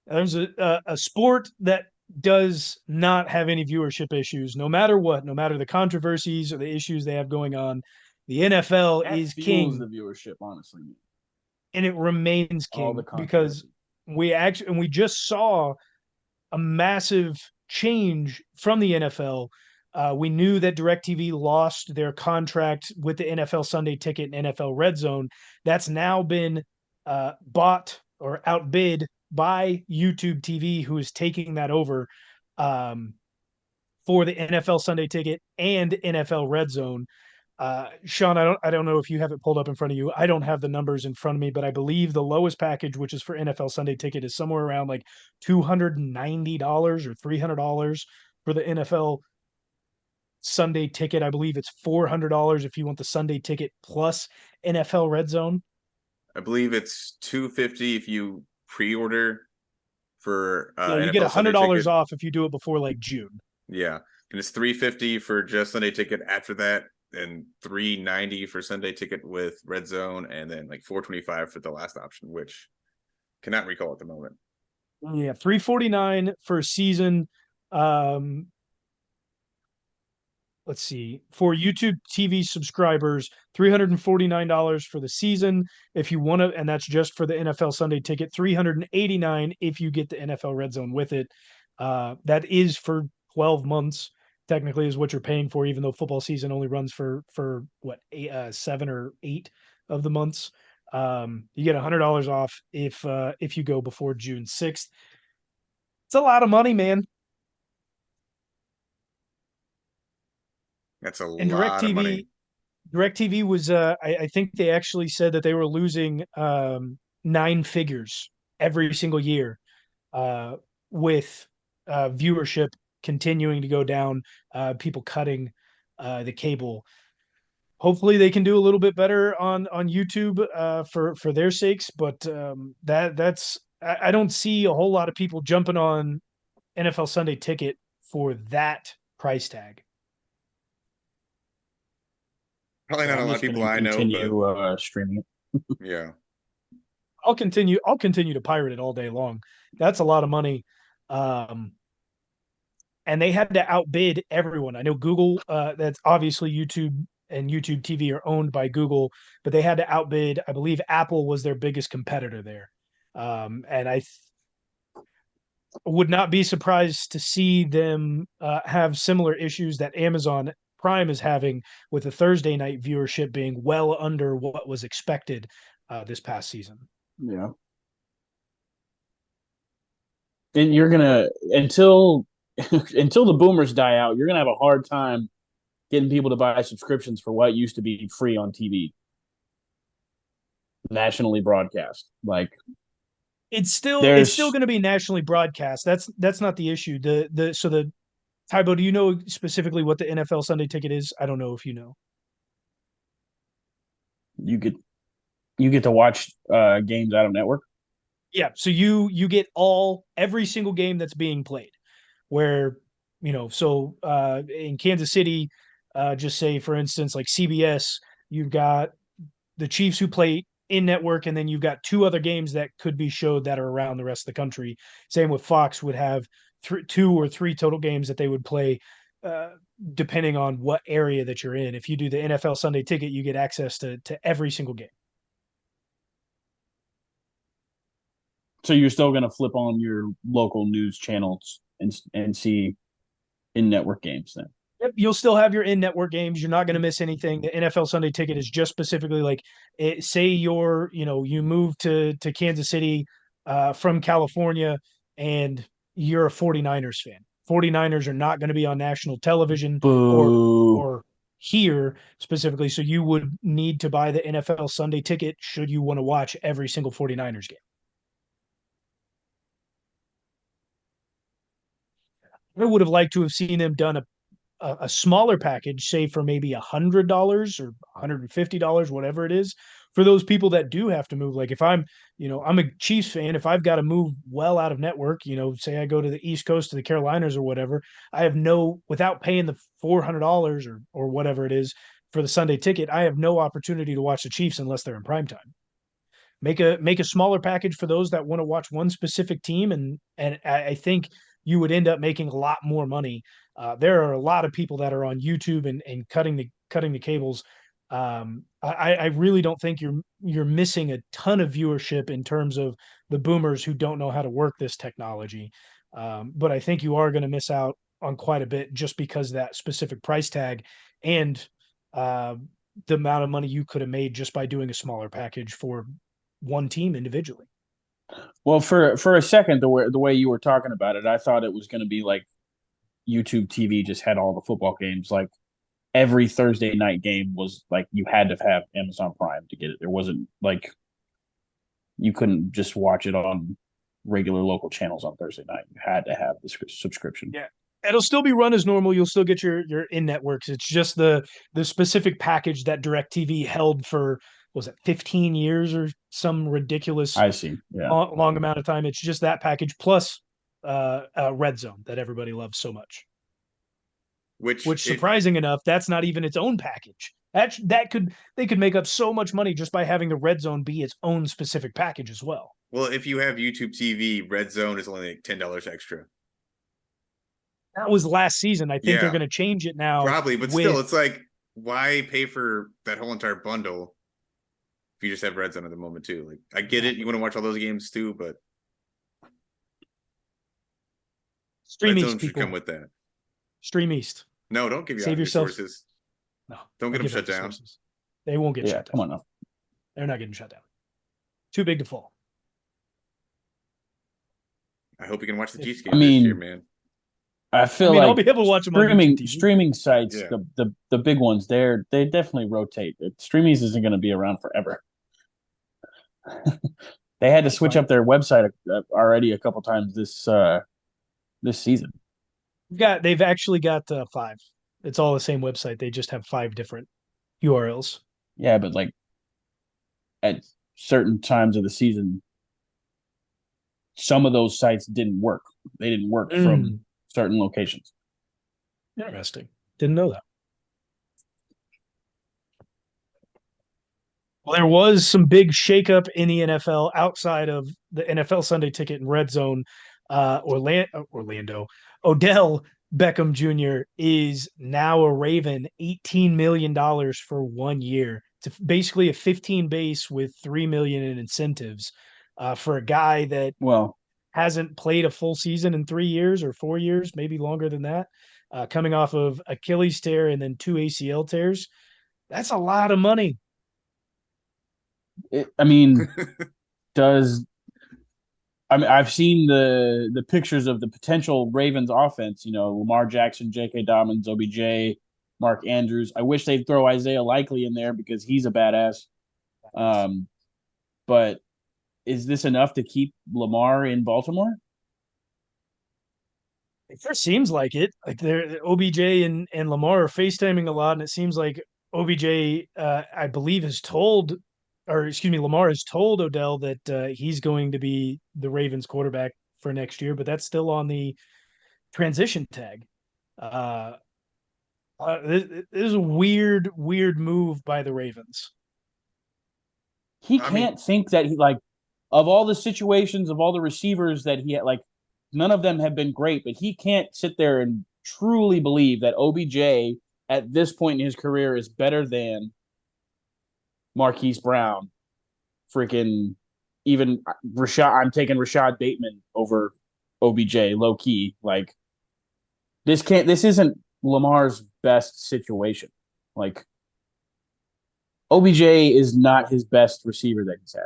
There's a sport that does not have any viewership issues, no matter what, no matter the controversies or the issues they have going on. The NFL That is fuels the king, viewership, honestly. and it remains All the king because controversy. we just saw a massive change from the NFL. We knew that DirecTV lost their contract with the NFL Sunday Ticket and NFL Red Zone. That's now been bought or outbid by YouTube TV, who is taking that over um, for the NFL Sunday Ticket and NFL Red Zone. Sean, I don't know if you have it pulled up in front of you. I don't have the numbers in front of me, but I believe the lowest package, which is for NFL Sunday Ticket, is somewhere around like $290 or $300 for the NFL Sunday Ticket. I believe it's $400 if you want the Sunday Ticket plus NFL Red Zone. I believe it's 250 if you pre-order for Yeah, you get NFL Sunday $100 Ticket. off if you do it before like June. Yeah, and it's 350 for just Sunday Ticket after that, and 390 for Sunday Ticket with Red Zone, and then like 425 for the last option, which cannot recall at the moment. Yeah, 349 for a season. Um, let's see, for YouTube TV subscribers, $349 for the season if you want to, and that's just for the NFL Sunday Ticket. 389 if you get the NFL Red Zone with it. That is for 12 months. Technically, is what you're paying for, even though football season only runs for what 7 or 8 of the months. You get $100 off if you go before June 6th. It's a lot of money, man. That's a And lot of DirecTV money. DirecTV was I think they actually said that they were losing nine figures every single year uh, with viewership continuing to go down, people cutting the cable. Hopefully they can do a little bit better on YouTube for their sakes, but that's I don't see a whole lot of people jumping on NFL Sunday Ticket for that price tag. Probably So not a I'm lot of just going people to I know, but continue streaming it. yeah. I'll continue to pirate it all day long. That's a lot of money. Um, and they had to outbid everyone. I know Google, that's obviously YouTube and YouTube TV are owned by Google, but they had to outbid, I believe Apple was their biggest competitor there. And would not be surprised to see them have similar issues that Amazon Prime is having with the Thursday night viewership being well under what was expected this past season. Yeah. And you're gonna until until the boomers die out, you're gonna have a hard time getting people to buy subscriptions for what used to be free on TV, nationally broadcast. Like It's still there's going to be nationally broadcast. That's not the issue. The Tybo, do you know specifically what the NFL Sunday Ticket is? I don't know if you know. you get you get to watch games out of network. Yeah, so you get every single game that's being played. Where so in Kansas City, just say for instance like CBS, you've got the Chiefs who play in network, and then you've got two other games that could be showed that are around the rest of the country. Same with Fox would have two or three total games that they would play, uh, depending on what area that you're in. If you do the NFL Sunday Ticket, you get access to every single game. So you're still gonna flip on your local news channels and see in network games then. Yep, you'll still have your in-network games. You're not going to miss anything. The NFL Sunday Ticket is just specifically like, say you move to Kansas City from California, and you're a 49ers fan. 49ers are not going to be on national television or Boo. or here specifically, so you would need to buy the NFL Sunday Ticket should you want to watch every single 49ers game. I would have liked to have seen them done a smaller package, say for maybe $100 or $150, whatever it is, for those people that do have to move. Like if I'm a Chiefs fan. If I've got to move well out of network, say I go to the East Coast to the Carolinas or whatever, I have without paying the $400 or whatever it is for the Sunday ticket, I have no opportunity to watch the Chiefs unless they're in prime time. make a smaller package for those that want to watch one specific team, and I think you would end up making a lot more money. There are a lot of people that are on YouTube and cutting the cables. I really don't think you're missing a ton of viewership in terms of the boomers who don't know how to work this technology. But I think you are going to miss out on quite a bit just because of that specific price tag and uh, the amount of money you could have made just by doing a smaller package for one team individually. Well, for a second, the way you were talking about it, I thought it was going to be like YouTube TV just had all the football games. Like every Thursday night game was like you had to have Amazon Prime to get it. There wasn't like you couldn't just watch it on regular local channels on Thursday night. You had to have the subscription. Yeah. It'll still be run as normal. You'll still get your in networks. It's just the specific package that DirecTV held for, was it 15 years or some ridiculous I see. Yeah. long amount of time. It's just that package plus Red Zone that everybody loves so much. Which, surprising enough, that's not even its own package. That could they could make up so much money just by having the Red Zone be its own specific package as well. Well, if you have YouTube TV, Red Zone is only like $10 extra. That was last season. I think they're going to change it now. Probably, but still, it's like, why pay for that whole entire bundle if you just have Red Zone at the moment too? Like, I get it, you want to watch all those games too, but Stream Red East Zone should come with that. Stream East. No, don't give Save yourself resources. No, don't get them shut down. They won't get shut down. Come on now. They're not getting shut down. Too big to fall. I hope you can watch the Chiefs game this year, man. I feel like I'll be able to watch them on streaming sites, the big ones, they definitely rotate. Streaming isn't going to be around forever. They had to switch up their website already a couple times this season. They've actually got 5. It's all the same website. They just have 5 different URLs. Yeah, but like at certain times of the season, some of those sites didn't work. They didn't work from certain locations. Interesting. Didn't know that. Well, there was some big shakeup in the NFL outside of the NFL Sunday Ticket and Red Zone. Orlando Odell Beckham Jr. is now a Raven, $18 million for 1 year. It's basically a 15 base with $3 million in incentives for a guy that hasn't played a full season in 3 years or 4 years, maybe longer than that, coming off of Achilles tear and then 2 ACL tears. That's a lot of money. I've seen the pictures of the potential Ravens offense, Lamar Jackson, J.K. Dobbins, OBJ, Mark Andrews. I wish they'd throw Isaiah Likely in there because he's a badass. But is this enough to keep Lamar in Baltimore? It first seems like it. Like OBJ and Lamar are FaceTiming a lot, and it seems like OBJ, I believe, Lamar has told Odell that he's going to be the Ravens quarterback for next year, but that's still on the transition tag. This is a weird move by the Ravens. He can't think that of all the situations, of all the receivers that he had, none of them have been great, but he can't sit there and truly believe that OBJ at this point in his career is better than Marquise Brown, freaking even Rashad. I'm taking Rashad Bateman over OBJ, low key. This isn't Lamar's best situation. OBJ is not his best receiver that he's had.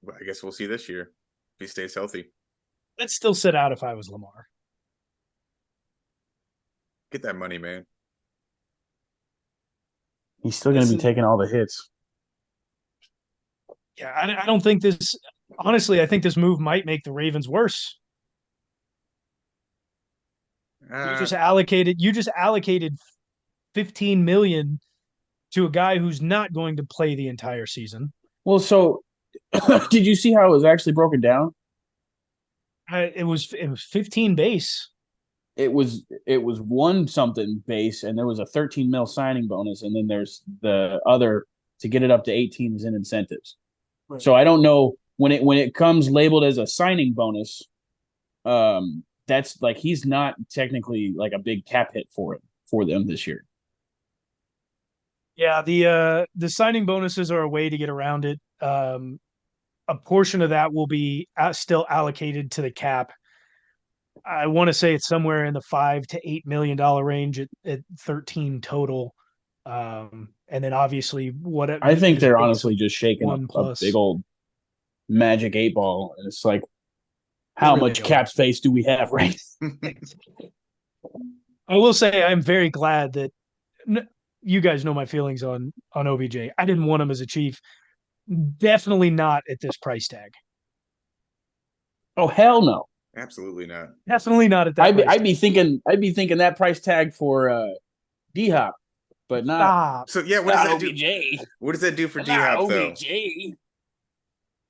Well, I guess we'll see this year if he stays healthy. I'd still sit out if I was Lamar. Get that money, man. He's still going to be taking all the hits. Yeah, I don't think this. Honestly, I think this move might make the Ravens worse. You just allocated $15 million to a guy who's not going to play the entire season. Well, so did you see how it was actually broken down? It was 15 base. It was 1 something base, and there was a 13 mil signing bonus, and then there's the other to get it up to 18 is in incentives. Right. So I don't know when it comes labeled as a signing bonus. That's like he's not technically like a big cap hit for them this year. Yeah, the signing bonuses are a way to get around it. A portion of that will be still allocated to the cap. I want to say it's somewhere in the $5 to $8 million range at 13 total. And then obviously what I think is they're based honestly just shaking one a plus. big old magic 8 ball, and it's like, They how really much are. cap space do we have, right? I will say I'm very glad that you guys know my feelings on OBJ. I didn't want him as a Chief. Definitely not at this price tag. Oh hell no! Absolutely not. Definitely not at that. I'd be thinking that price tag for D Hop, but not. Stop. So yeah, what does that do? What does that do for D Hop though?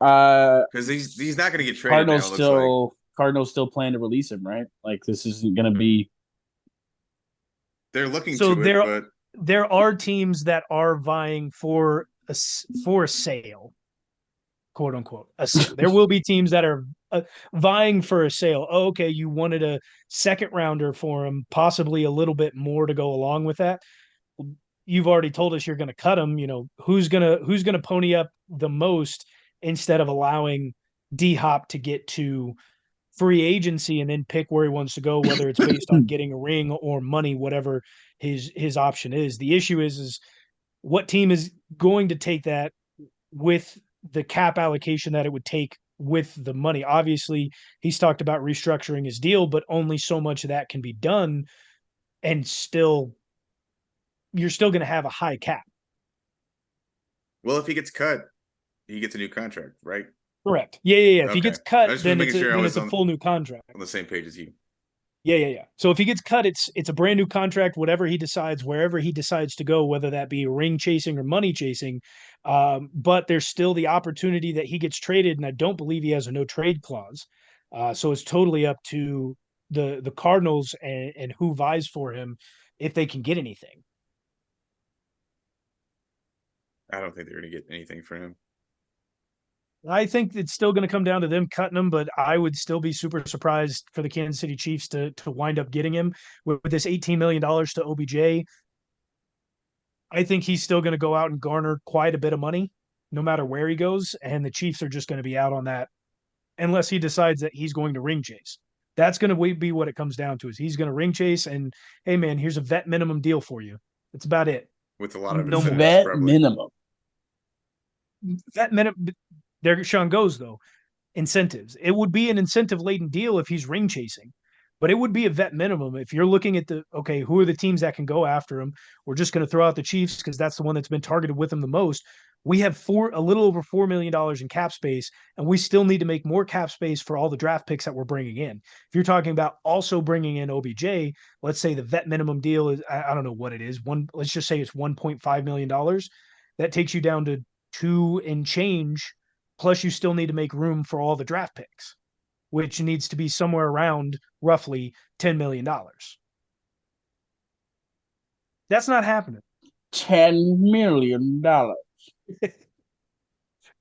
Because he's not going to get traded. Cardinals still plan to release him, right? Like this isn't going to be. They're looking to it, but there are teams that are vying for a sale, quote unquote, a sale. There will be teams that are vying for a sale. Oh, okay, you wanted a second rounder for him, possibly a little bit more to go along with that. You've already told us you're going to cut him. You know who's gonna pony up the most instead of allowing D Hop to get to free agency and then pick where he wants to go, whether it's based on getting a ring or money, whatever his option is. The issue is what team is going to take that with the cap allocation that it would take with the money. Obviously, he's talked about restructuring his deal, but only so much of that can be done, and you're still going to have a high cap. Well, if he gets cut, he gets a new contract, right? Correct. Yeah. Okay. If he gets cut, then it's a full new contract. On the same page as you. Yeah. So if he gets cut, it's a brand new contract, whatever he decides, wherever he decides to go, whether that be ring chasing or money chasing. But there's still the opportunity that he gets traded, and I don't believe he has a no trade clause. So it's totally up to the Cardinals and who vies for him if they can get anything. I don't think they're going to get anything for him. I think it's still going to come down to them cutting him, but I would still be super surprised for the Kansas City Chiefs to wind up getting him with this $18 million to OBJ. I think he's still going to go out and garner quite a bit of money no matter where he goes, and the Chiefs are just going to be out on that unless he decides that he's going to ring chase. That's going to be what it comes down to, is he's going to ring chase and, hey, man, here's a vet minimum deal for you. That's about it. With a lot of vet minimum. Vet minimum. There Sean goes, though. Incentives. It would be an incentive-laden deal if he's ring chasing, but it would be a vet minimum. If you're looking at who are the teams that can go after him? We're just going to throw out the Chiefs because that's the one that's been targeted with him the most. We have a little over $4 million in cap space, and we still need to make more cap space for all the draft picks that we're bringing in. If you're talking about also bringing in OBJ, let's say the vet minimum deal is, I don't know what it is. Let's just say it's $1.5 million. That takes you down to 2 and change. Plus, you still need to make room for all the draft picks, which needs to be somewhere around roughly $10 million. That's not happening. $10 million.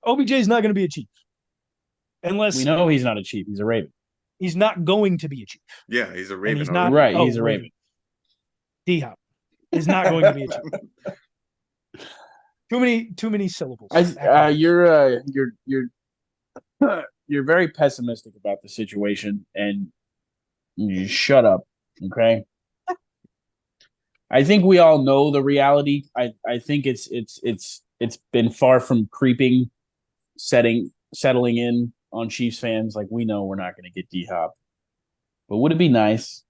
OBJ is not going to be a Chief. Unless we know he's not a Chief. He's a Raven. He's not going to be a Chief. Yeah, he's a Raven. He's not, right, he's a Raven. D-Hop is not going to be a Chief. Too many syllables. You're very pessimistic about the situation, and you shut up, okay? I think we all know the reality. I think it's been far from creeping, settling in on Chiefs fans. Like, we know we're not going to get D-Hop, but would it be nice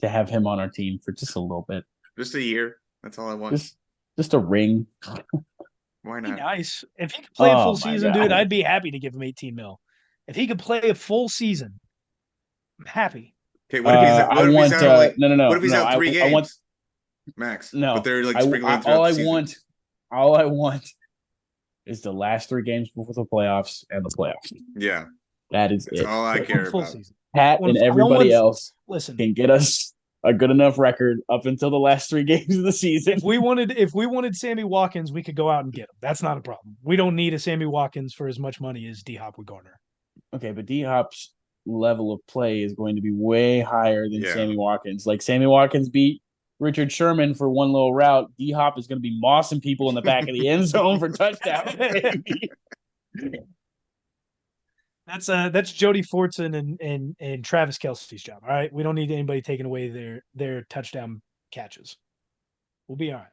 to have him on our team for just a little bit? Just a year. That's all I want. Just a ring. Why not? Nice. If he could play a full season, dude, I'd be happy to give him 18 mil. If he could play a full season, I'm happy. Okay, what if he's out? What if he's out 3 games? I want max. No, but they're like sprinkling all I want is the last 3 games before the playoffs and the playoffs. Yeah, that is That's all I care about. Season. Pat and everybody else listen. can get us a good enough record up until the last 3 games of the season. If we wanted Sammy Watkins, we could go out and get him. That's not a problem. We don't need a Sammy Watkins for as much money as D Hop would garner. Okay, but D Hop's level of play is going to be way higher than Yeah. Sammy Watkins. Like Sammy Watkins beat Richard Sherman for one little route. D Hop is going to be mossing people in the back of the end zone for touchdowns. That's Jody Fortson and Travis Kelce's job. All right, we don't need anybody taking away their touchdown catches. We'll be all right.